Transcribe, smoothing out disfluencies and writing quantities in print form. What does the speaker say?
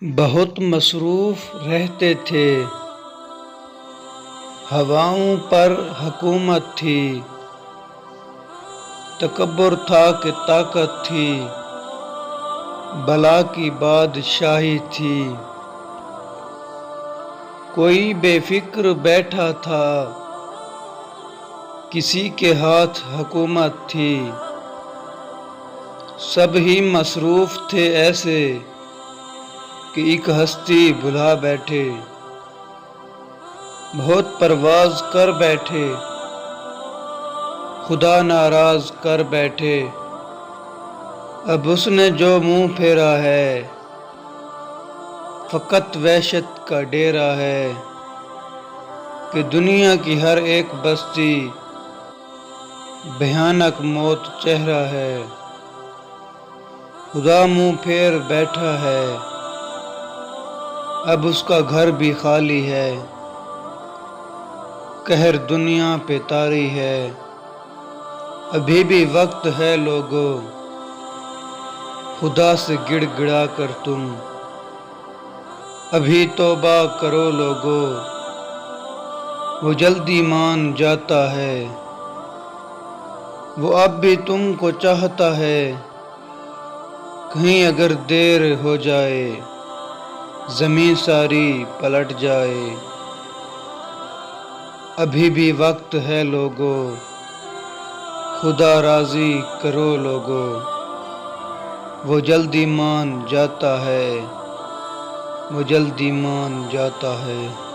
بہت مصروف رہتے تھے، ہواؤں پر حکومت تھی، تکبر تھا کہ طاقت تھی، بلا کی بادشاہی تھی۔ کوئی بے فکر بیٹھا تھا، کسی کے ہاتھ حکومت تھی، سب ہی مصروف تھے ایسے کہ ایک ہستی بھلا بیٹھے۔ بہت پرواز کر بیٹھے، خدا ناراض کر بیٹھے۔ اب اس نے جو منہ پھیرا ہے، فقط وحشت کا ڈیرا ہے کہ دنیا کی ہر ایک بستی بھیانک موت چہرہ ہے۔ خدا منہ پھیر بیٹھا ہے، اب اس کا گھر بھی خالی ہے۔ قہر دنیا پہ طاری ہے، ابھی بھی وقت ہے لوگو، خدا سے گڑ گڑا کر تم ابھی توبہ کرو لوگو۔ وہ جلدی مان جاتا ہے، وہ اب بھی تم کو چاہتا ہے، کہیں اگر دیر ہو جائے زمین ساری پلٹ جائے۔ ابھی بھی وقت ہے لوگو، خدا راضی کرو لوگو، وہ جلدی مان جاتا ہے، وہ جلدی مان جاتا ہے۔